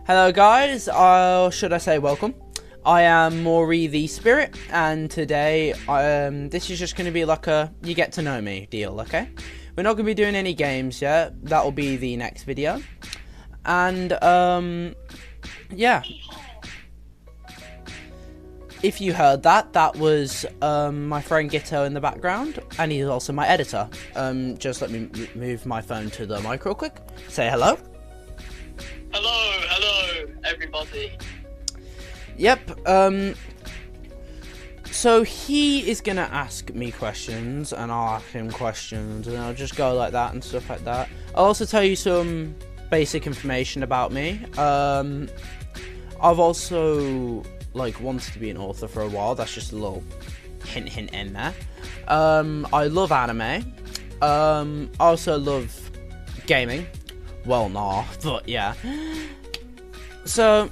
Hello guys, or should I say welcome. I am Maury the Spirit, and today this is just going to be like a you get to know me deal, okay? We're not going to be doing any games yet, that'll be the next video. And yeah. If you heard that, that was my friend Gitto in the background, and he's also my editor. Just let me move my phone to the mic real quick. Say hello. Hello, everybody. Yep, so he is gonna ask me questions, and I'll ask him questions, and I'll just go like that and stuff like that. I'll also tell you some basic information about me. I've also, wanted to be an author for a while. That's just a little hint in there. I love anime. I also love gaming. Well, nah, but yeah. So,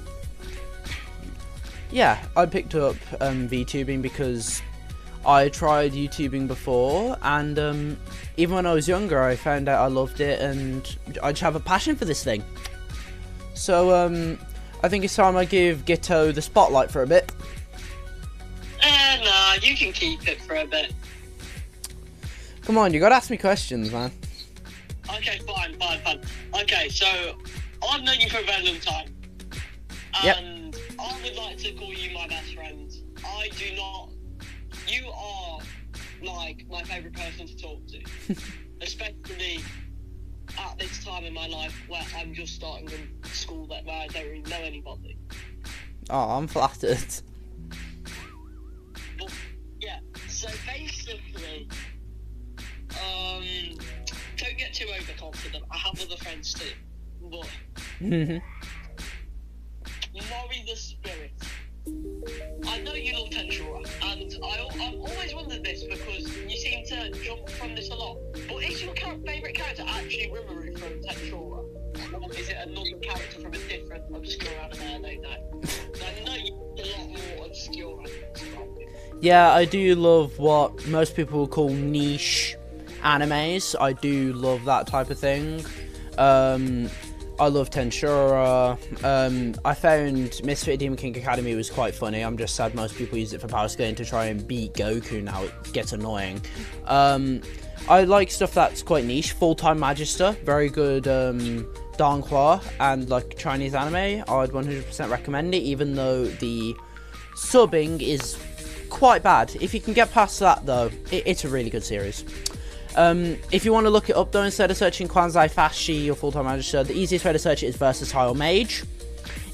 yeah, I picked up VTubing because I tried YouTubing before, and even when I was younger, I found out I loved it, and I just have a passion for this thing. So, I think it's time I give Gitto the spotlight for a bit. Nah, you can keep it for a bit. Come on, you gotta ask me questions, man. Okay, fine. Okay, so I've known you for a very long time, and I would like to call you my best friend. You are like my favourite person to talk to, especially at this time in my life where I'm just starting in school where I don't really know anybody. Oh, I'm flattered. But, yeah, so basically, don't get too overconfident. I have other friends too, but Maury the Spirit. I know you love Tenshura, and I've always wondered this because you seem to jump from this a lot. But is your favourite character actually Rimuru from Tenshura? Or is it another character from a different obscure anime I don't know? I know you have a lot more obscure animes. Yeah, I do love what most people would call niche animes. I do love that type of thing. I love Tenshura. I found Misfit Demon King Academy was quite funny. I'm just sad most people use it for power scaling to try and beat Goku now. It gets annoying. I like stuff that's quite niche. Full-Time Magister, very good Danhua and Chinese anime. I'd 100% recommend it, even though the subbing is quite bad. If you can get past that though, it's a really good series. If you want to look it up though, instead of searching Kwanzai Fashi or Full-Time Magister, the easiest way to search it is Versatile Mage.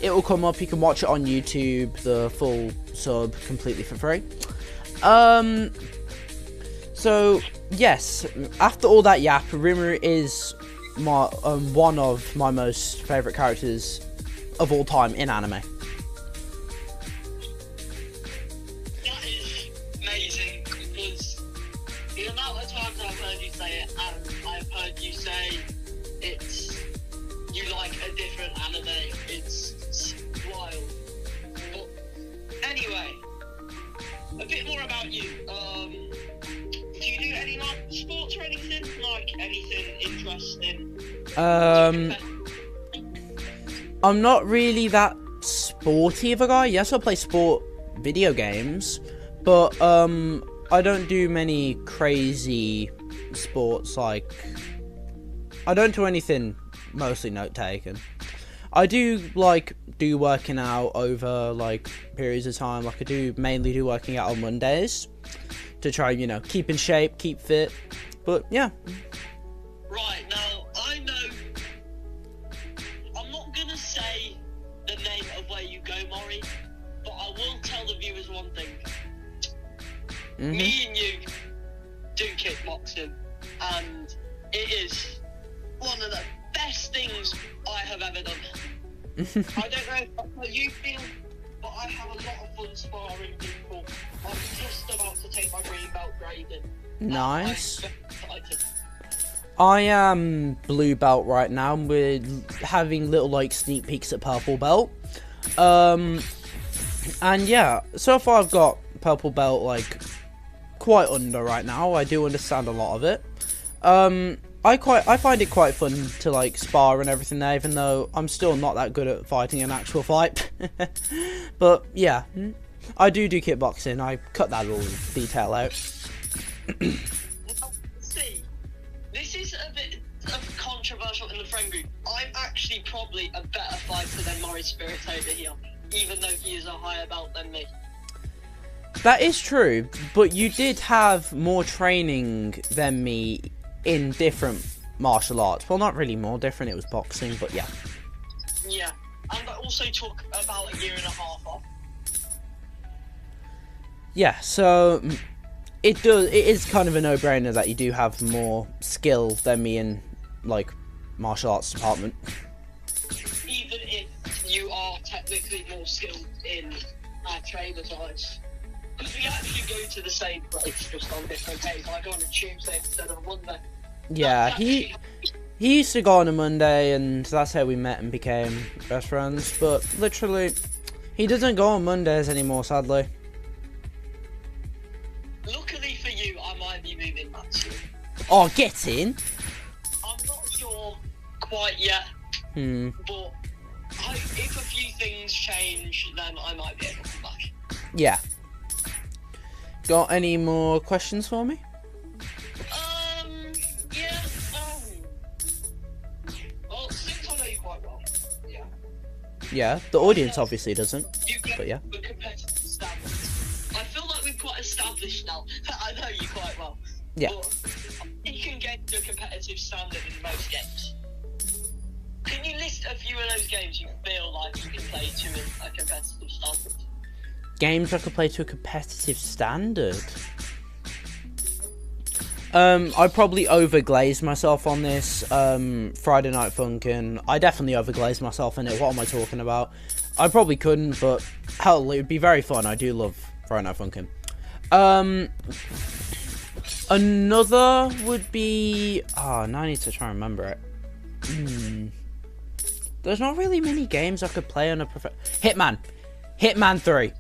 It will come up, you can watch it on YouTube, the full sub, completely for free. So, yes, after all that yap, Rimuru is my, one of my most favourite characters of all time in anime. You say you like a different anime. It's wild. But anyway, a bit more about you. Do you do any sports or anything? Anything interesting? I'm not really that sporty of a guy. Yes, I play sport video games, but I don't do many crazy sports. I don't do anything mostly note taken. I do do working out over periods of time. I do mainly do working out on Mondays to try keep in shape, keep fit. But yeah. Right, now I know I'm not gonna say the name of where you go, Maury, but I will tell the viewers one thing. Me and you do kickboxing, and it is one of the best things I have ever done. I don't know how you feel, but I have a lot of fun sparring people. I'm just about to take my green belt grading. Nice. I am blue belt right now. We're having little sneak peeks at purple belt. And yeah, so far I've got purple belt quite under right now. I do understand a lot of it. I find it quite fun to like spar and everything there, even though I'm still not that good at fighting an actual fight. But yeah, I do kickboxing. I cut that little detail out. See, this is a bit of controversial in the friend group. I'm actually probably a better fighter than Murray Spirit over here, even though he is a higher belt than me. That is true, but you did have more training than me in different martial arts. Well, not really more different, it was boxing, but yeah. Yeah, and I also took about a year and a half off. Yeah, so it is kind of a no-brainer that you do have more skill than me in, like, martial arts department. Even if you are technically more skilled in trainer's eyes. Because we actually go to the same place, just on different days. I go on a Tuesday instead of a Monday. Yeah, he used to go on a Monday, and that's how we met and became best friends. But literally, he doesn't go on Mondays anymore, sadly. Luckily for you, I might be moving back soon. Oh, get in! I'm not sure quite yet, but if a few things change, then I might be able to come back. Yeah. Got any more questions for me? Yeah, well, since I know you quite well, yeah. Yeah, the audience obviously doesn't, You get but yeah. the competitive standards. I feel like we've quite established now. I know you quite well. Yeah. But you can get to a competitive standard in most games. Can you list a few of those games you feel like you can play to a competitive standard? Games I could play to a competitive standard. I probably overglazed myself on this. Friday Night Funkin'. I definitely overglazed myself in it. What am I talking about? I probably couldn't, but hell, it would be very fun. I do love Friday Night Funkin'. Another would be... Oh, now I need to try and remember it. There's not really many games I could play on a Hitman 3.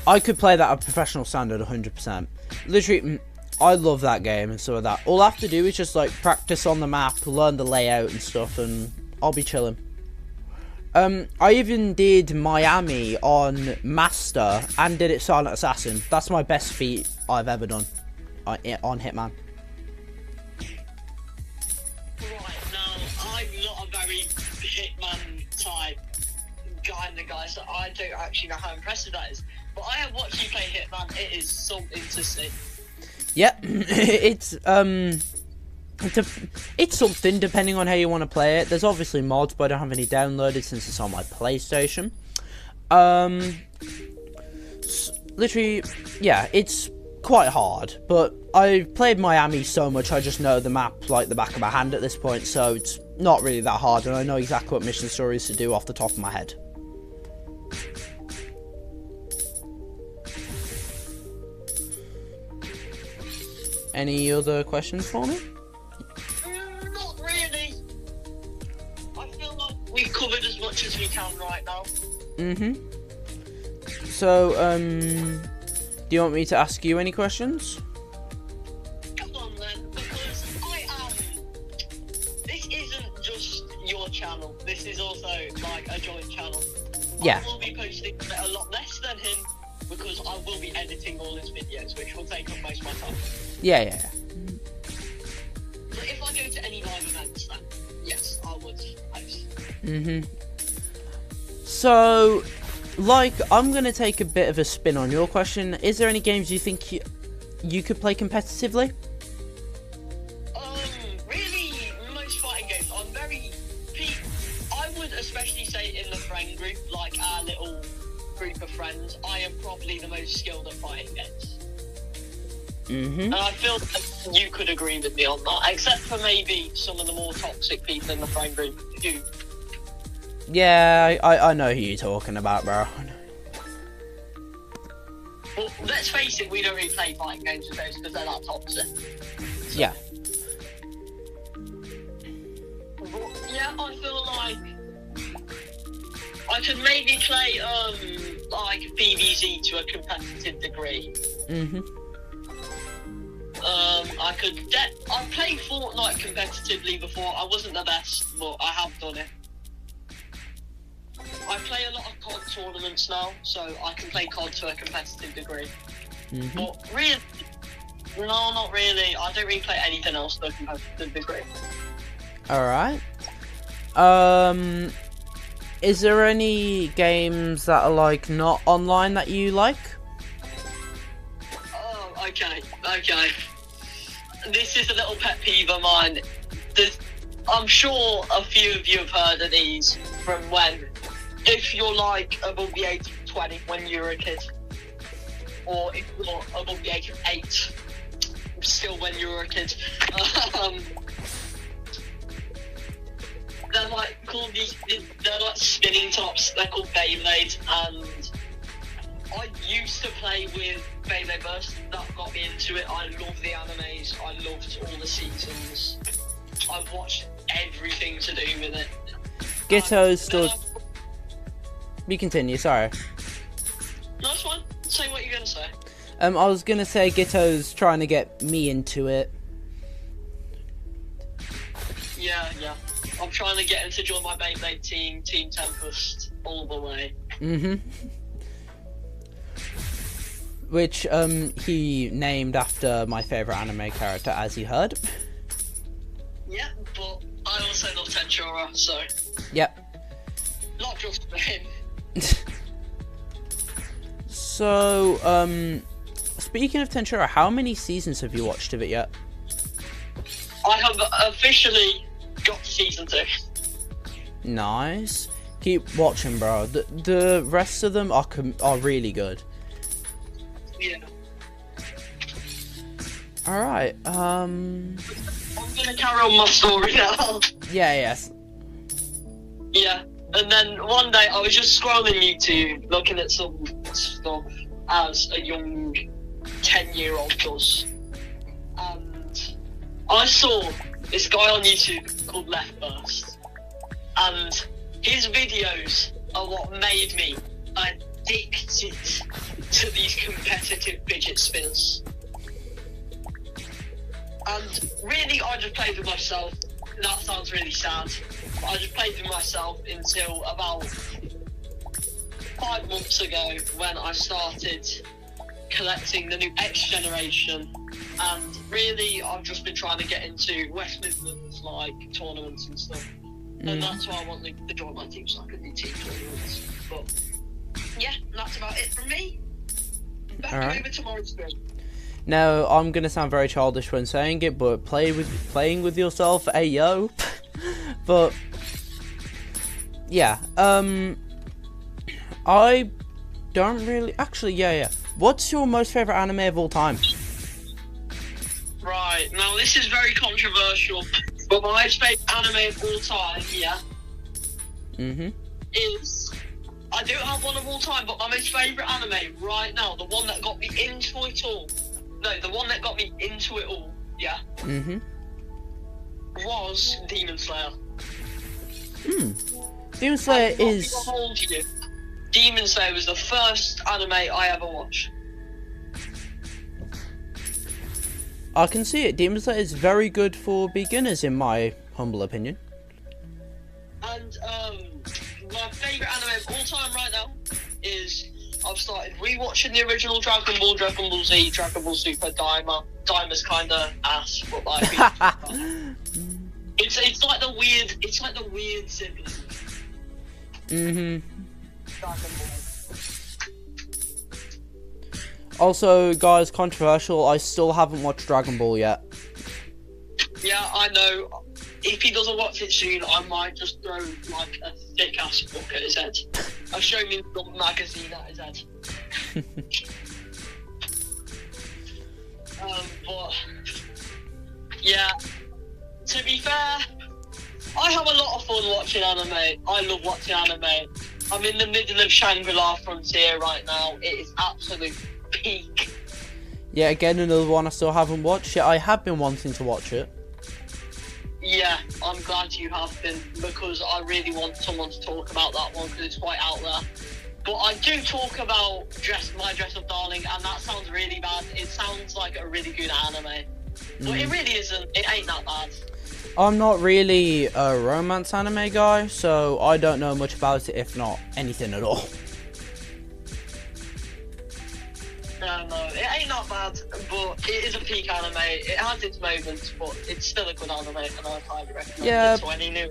I could play that at a professional standard 100%. Literally, I love that game and stuff like that. All I have to do is just like practice on the map, learn the layout and stuff, and I'll be chilling. I even did Miami on Master and did it Silent Assassin. That's my best feat I've ever done on Hitman. Right, now, I'm not a very Hitman type guy, so I don't actually know how impressive that is. But I have watched you play Hitman. It is something to see. Yep, it's something depending on how you want to play it. There's obviously mods, but I don't have any downloaded since it's on my PlayStation. Literally, yeah, it's quite hard, but I've played Miami so much I just know the map like the back of my hand at this point, so it's not really that hard, and I know exactly what mission stories to do off the top of my head. Any other questions for me? Not really. I feel like we've covered as much as we can right now. So, do you want me to ask you any questions? Come on then, because this isn't just your channel. This is also like a joint channel. Yeah. I will be posting a lot less than him because I will be editing all his videos, which will take up most of my time. Yeah. But if I go to any live events, then yes, I would post. So, like, I'm going to take a bit of a spin on your question. Is there any games you think you could play competitively? Really, most fighting games. I would especially say in the friend group, like our little group of friends, I am probably the most skilled at fighting games. And I feel that you could agree with me on that, except for maybe some of the more toxic people in the friend group who... Yeah, I know who you're talking about, bro. Well, let's face it, we don't really play fighting games with those because they're that toxic. So. Yeah. Yeah, I feel like I could maybe play like BBZ to a competitive degree. I've played Fortnite competitively before. I wasn't the best, but I have done it. I play a lot of COD tournaments now, so I can play COD to a competitive degree. Mm-hmm. But really, no, not really. I don't really play anything else to a competitive degree. Alright. Is there any games that are like not online that you like? Oh, okay. This is a little pet peeve of mine. I'm sure a few of you have heard of these from if you're like above the age of 20 when you were a kid, or if you're above the age of 8, still when you were a kid. They're like called they're like spinning tops. They're called Beyblades, and I used to play with Beyblade Burst. That got me into it. I love the animes. I loved all the seasons. I've watched everything to do with it. Gitto's still... You continue, sorry. No, it's fine. Say what you're going to say. I was going to say Gitto's trying to get me into it. Yeah. I'm trying to get him to join my Beyblade team, Team Tempest, all the way. Mm-hmm. Which, he named after my favourite anime character, as you heard. Yeah, but I also love Tensura, so... Yep. Not just for him. So, speaking of Tensura, how many seasons have you watched of it yet? I have officially got to season 2. Nice. Keep watching, bro. The rest of them are really good. Yeah. Alright, I'm gonna carry on my story now. Yes. Yeah, and then one day I was just scrolling YouTube, looking at some stuff as a young 10-year-old does. And I saw this guy on YouTube called Left Burst. And his videos are what made me addicted to these competitive fidget spinners. And really, I just played with myself. That sounds really sad. But I just played with myself until about 5 months ago when I started collecting the new X generation. And really, I've just been trying to get into West Midlands, like, tournaments and stuff. And that's why I want to join my team, so I can do team tournaments. But, yeah, that's about it from me. Back over to tomorrow's stream. Now, I'm gonna sound very childish when saying it, but playing with yourself, ayo. But yeah, I don't really. Actually, yeah. What's your most favorite anime of all time? Right, now this is very controversial, but my most favorite anime of all time, is... I do have one of all time, but my most favorite anime right now, the one that got me into it all, was Demon Slayer. Demon Slayer is... Demon Slayer was the first anime I ever watched. I can see it. Demon Slayer is very good for beginners, in my humble opinion. And my favourite anime of all time right now is I've started rewatching the original Dragon Ball Z, Dragon Ball Super, Daima. Daima's kinda ass, but like it's like the weird sibling. Dragon Ball. Also, guys, controversial, I still haven't watched Dragon Ball yet. Yeah, I know. If he doesn't watch it soon, I might just throw like a thick ass book at his head. I'll show him the magazine at his head. But yeah, to be fair, I have a lot of fun watching anime. I love watching anime. I'm in the middle of Shangri-La Frontier right now. It is absolute peak. Yeah, again, another one I still haven't watched yet. I have been wanting to watch it. Yeah, I'm glad you have been, because I really want someone to talk about that one, because it's quite out there. But I do talk about My Dress Up Darling, and that sounds really bad. It sounds like a really good anime. But it really isn't. It ain't that bad. I'm not really a romance anime guy, so I don't know much about it, if not anything at all. No, it ain't that bad, but it is a peak anime. It has its moments, but it's still a good anime, and I highly recommend it to any new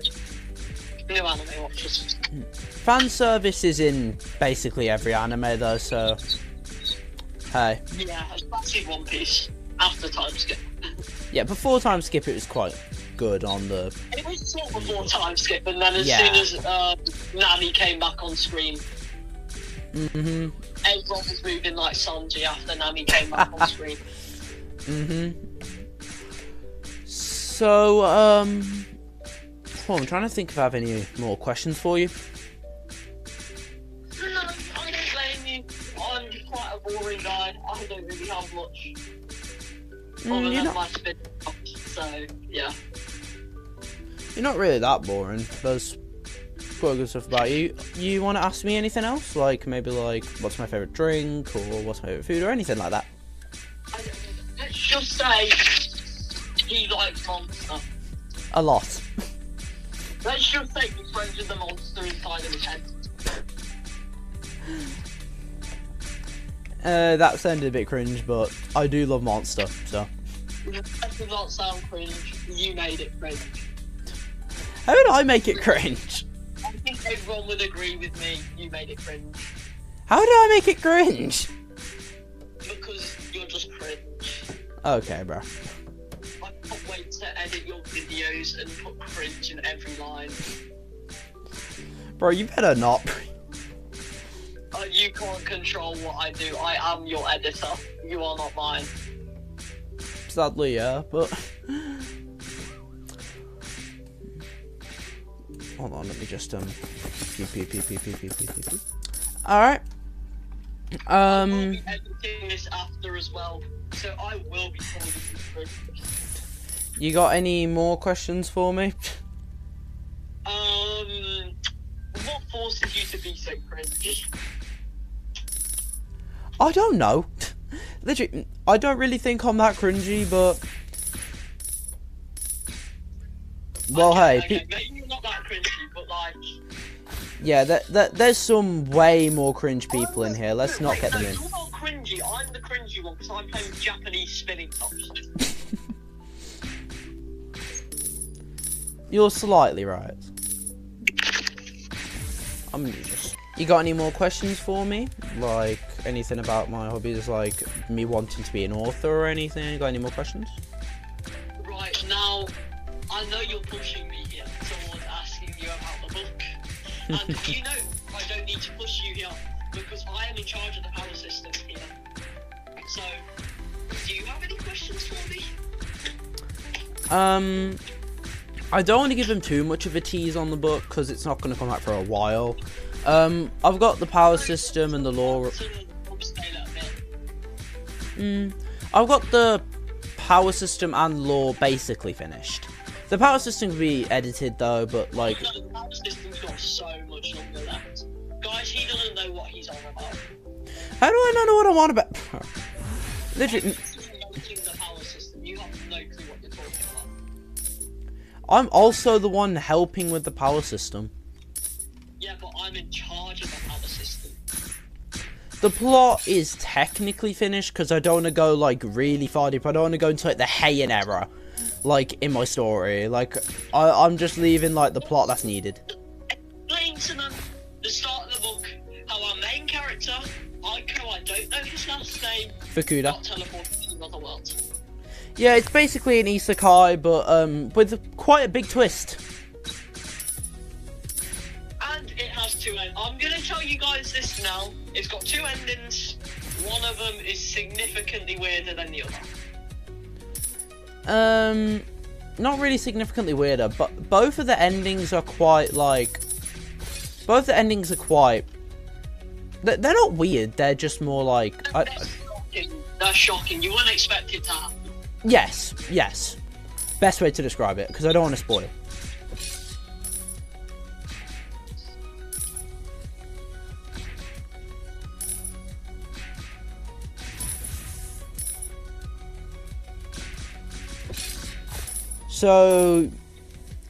anime watchers. Fan service is in basically every anime though, so hey. Yeah, especially One Piece after time skip. Yeah, before time skip it was quite good on the... It was sort of before time skip, and then as soon as Nami came back on screen, everyone was moving like Sanji after Nami came back on screen. So, I'm trying to think if I have any more questions for you. No, I don't blame you. I'm quite a boring guy. I don't really have much other than my spin so yeah. You're not really that boring. There's quite good stuff about you. You want to ask me anything else? Like, maybe like, what's my favourite drink, or what's my favourite food, or anything like that? Let's just say he likes Monster. A lot. Let's just say he's friends with the monster inside of his head. That sounded a bit cringe, but I do love Monster, so. That does not sound cringe. You made it cringe. How did I make it cringe? I think everyone would agree with me. You made it cringe. How did I make it cringe? Because you're just cringe. Okay, bro. I can't wait to edit your videos and put cringe in every line. Bro, you better not. You can't control what I do. I am your editor. You are not mine. Sadly, yeah, but... Hold on, let me just, Alright. I'll be editing this after as well, so I will be calling you cringe. You got any more questions for me? What forces you to be so cringe? I don't know. Literally, I don't really think I'm that cringy, but... Well, okay, hey... maybe you're not that cringy, but like... Yeah, there's some way more cringe people in here. Let's not get them in. You're not cringy, I'm the cringy one, because I'm playing Japanese spinning tops. You're slightly right. I'm just... You got any more questions for me? Like, anything about my hobbies, like me wanting to be an author or anything? You got any more questions? Right, now, I know you're pushing me here towards asking you about the book. And you know I don't need to push you here, because I am in charge of the power system here. So, do you have any questions for me? I don't want to give them too much of a tease on the book, because it's not going to come out for a while. I've got the power system and the lore. I've got the power system and lore basically finished. The power system can be edited though, but like... No, the power system's got so much longer left. Guys, he doesn't know what he's on about. How do I not know what I'm on about? Literally... The power system, you have no clue what you're talking about. I'm also the one helping with the power system. Yeah, but I'm in charge of the power system. The plot is technically finished, because I don't want to go, like, really far deep. I don't want to go into, like, the Heian era, like, in my story. Like, I'm just leaving, like, the plot that's needed. Explain to them the start of the book, how our main character, Aiko, I don't know his last name, Fukuda. got teleported to another world. Yeah, it's basically an isekai, but, with quite a big twist. And it has two ends. I'm gonna tell you guys this now. It's got two endings. One of them is significantly weirder than the other. Not really significantly weirder, but both of the endings are quite, like... Both the endings are quite... They're not weird, they're just more like... They're shocking. You wouldn't expect it to happen. Yes, yes. Best way to describe it, because I don't want to spoil. So,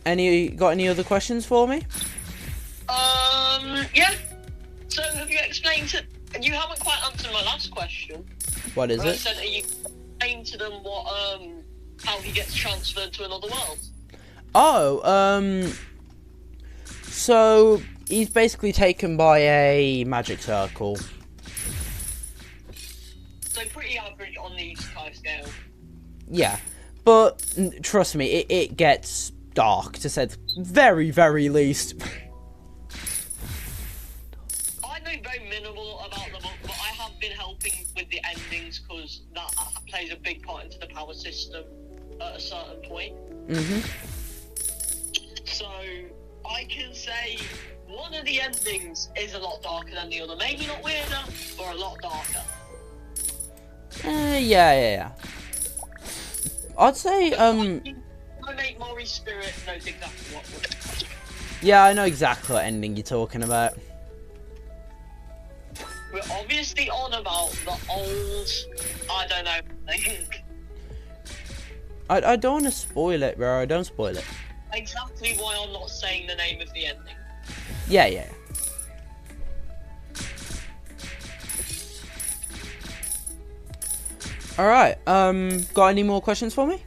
got any other questions for me? Yeah. So have you explained to? You haven't quite answered my last question. What is I it? said, are you explained to them what how he gets transferred to another world? Oh, so he's basically taken by a magic circle. So pretty average on the Isekai scale. Yeah, but trust me, it gets dark, to say the very, very least. I know very minimal about the book, but I have been helping with the endings because that plays a big part into the power system at a certain point. So I can say one of the endings is a lot darker than the other. Maybe not weirder, but a lot darker. Yeah. I'd say, I make Mori's spirit knows exactly what works. yeah, I know exactly what ending you're talking about. We're obviously on about the old, I don't know, thing. I don't want to spoil it, bro. Don't spoil it. Exactly why I'm not saying the name of the ending. Yeah. Alright, got any more questions for me?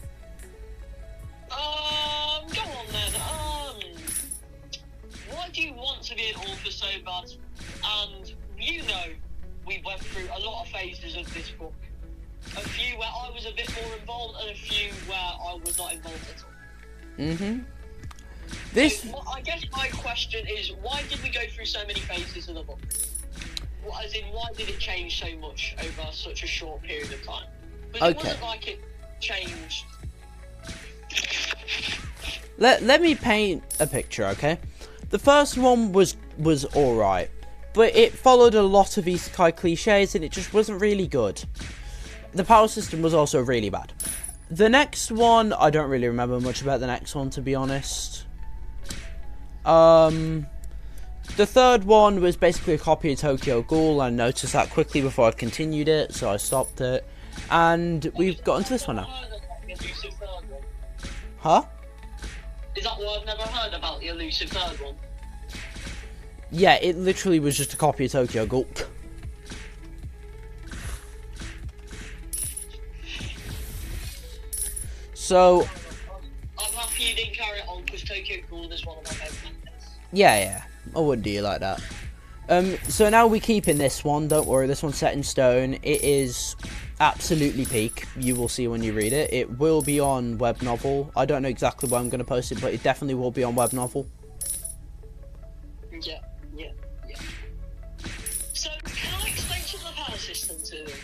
Go on then. Why do you want to be an author so bad? And you know, we went through a lot of phases of this book. A few where I was a bit more involved, and a few where I was not involved at all. This... So, I guess my question is, why did we go through so many phases of the book? As in, why did it change so much over such a short period of time? Because it wasn't like it changed. Let me paint a picture, okay? The first one was alright, but it followed a lot of isekai cliches and it just wasn't really good. The power system was also really bad. The next one, I don't really remember much about the next one, to be honest. The third one was basically a copy of Tokyo Ghoul. I noticed that quickly before I continued it, so I stopped it. And we've got into this one now. Huh? Is that what I've never heard about, the elusive third one? Yeah, it literally was just a copy of Tokyo Ghoul. So... I'm happy you didn't carry it on, because Tokyo Ghoul is one of my favourite animes. Yeah. I wouldn't do you like that. So now we keep in this one. Don't worry, this one's set in stone. It is absolutely peak. You will see when you read it. It will be on web novel. I don't know exactly where I'm going to post it, but it definitely will be on web novel. Yeah. So, can I explain some of the power system to them?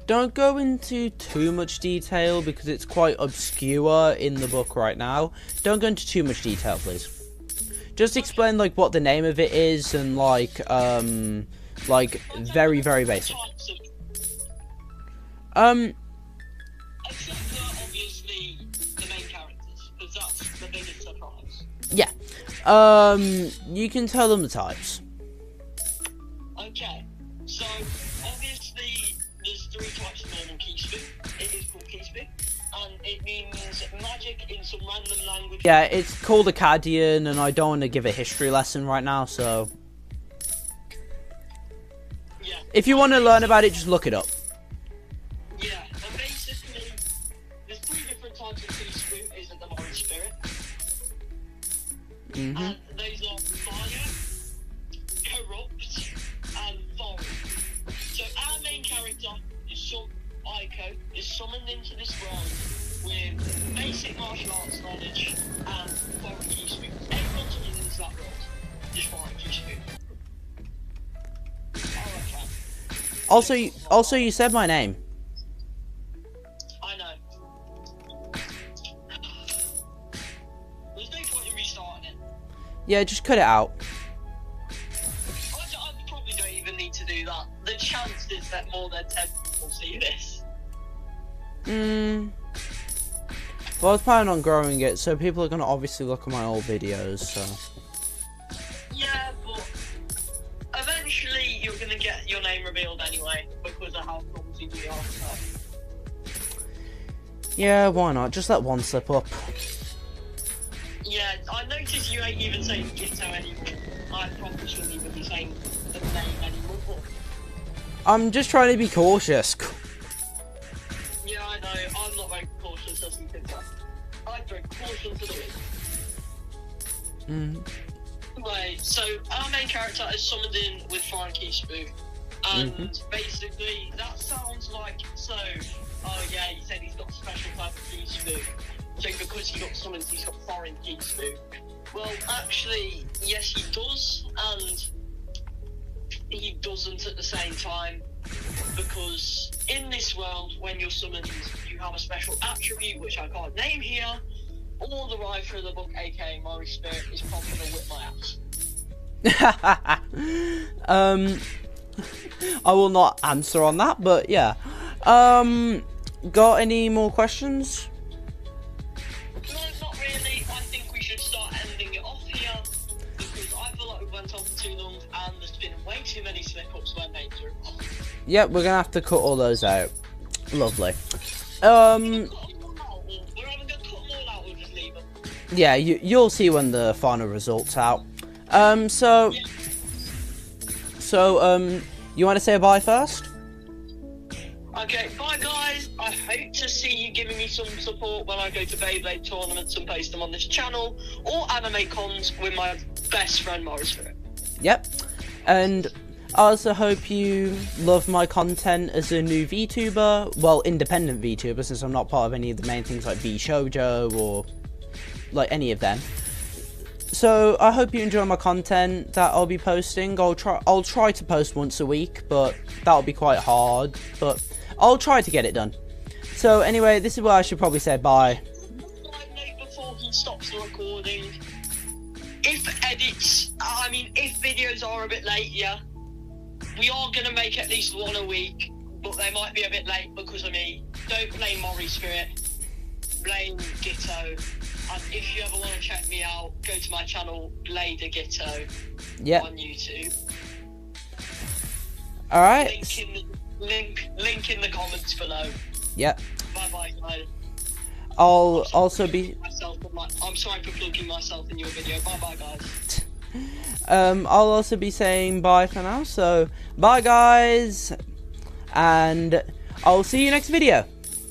Don't go into too much detail because it's quite obscure in the book right now. Don't go into too much detail, please. Just explain like what the name of it is and like very, very basic. Except for obviously the main characters, because that's the biggest surprise. Yeah. You can tell them the types. Okay. So obviously there's 3 types of normal Kispu. It is called Kispu, and it means magic in some random language. Yeah, it's called Akkadian, and I don't want to give a history lesson right now, so... Yeah. If you want to learn about it, just look it up. Yeah, and basically, there's 3 different types of Kispu. Is a divine spirit. And those are fire, corrupt, and foreign. So our main character Aiko is summoned into this world with basic martial arts knowledge and foreign Kispu. Everyone summoned into that world is foreign Kispu. Also, you said my name. I know. There's no point in restarting it. Yeah, just cut it out. I probably don't even need to do that. The chance is that more than 10 people see this. Well, I was planning on growing it, so people are going to obviously look at my old videos, so... Yeah, but eventually you're going to get your name revealed anyway, because of how clumsy we are, so... Yeah, why not? Just let one slip up. Yeah, I noticed you ain't even saying Gitto anymore. I probably shouldn't even be saying the name anymore. I'm just trying to be cautious. Yeah, I know. I'm not very cautious as you can tell. I drink caution to the wind. Right, so our main character is summoned in with foreign key spook. And basically, that sounds like, so, oh yeah, he said he's got a special type of key spook. So because he got summoned, he's got foreign key spook. Well, actually, yes he does, and he doesn't at the same time. Because in this world, when you're summoned, you have a special attribute, which I can't name here, or the writer of the book, aka Murray Spirit, is probably gonna whip my ass. I will not answer on that, but yeah. Got any more questions? No, not really. I think we should start ending it off here, because I feel like we went on for too long, and there's been way too many slip-ups where names are involved. Yep, we're gonna have to cut all those out. Lovely. We're either gonna cut them all out or just leave them. Yeah, you'll see when the final results out. You want to say bye first? Okay, bye guys. I hope to see you giving me some support when I go to Beyblade tournaments and post them on this channel, or anime cons with my best friend Morris Spirit. Yep. And I also hope you love my content as a new VTuber. Well, independent VTuber, since I'm not part of any of the main things like VShojo or like any of them. So I hope you enjoy my content that I'll be posting. I'll try to post once a week, but that'll be quite hard. But I'll try to get it done. So anyway, this is where I should probably say bye. Before he stops the recording, if videos are a bit late, yeah, we are gonna make at least one a week, but they might be a bit late because of me. Don't blame Mori Spirit, blame Gitto. And if you ever want to check me out, go to my channel, Blader Gitto, on YouTube. Alright. Link in the comments below. Yep. Bye bye, guys. I'll also be... I'm sorry for plugging myself in your video. Bye bye, guys. I'll also be saying bye for now. So, bye guys. And I'll see you next video.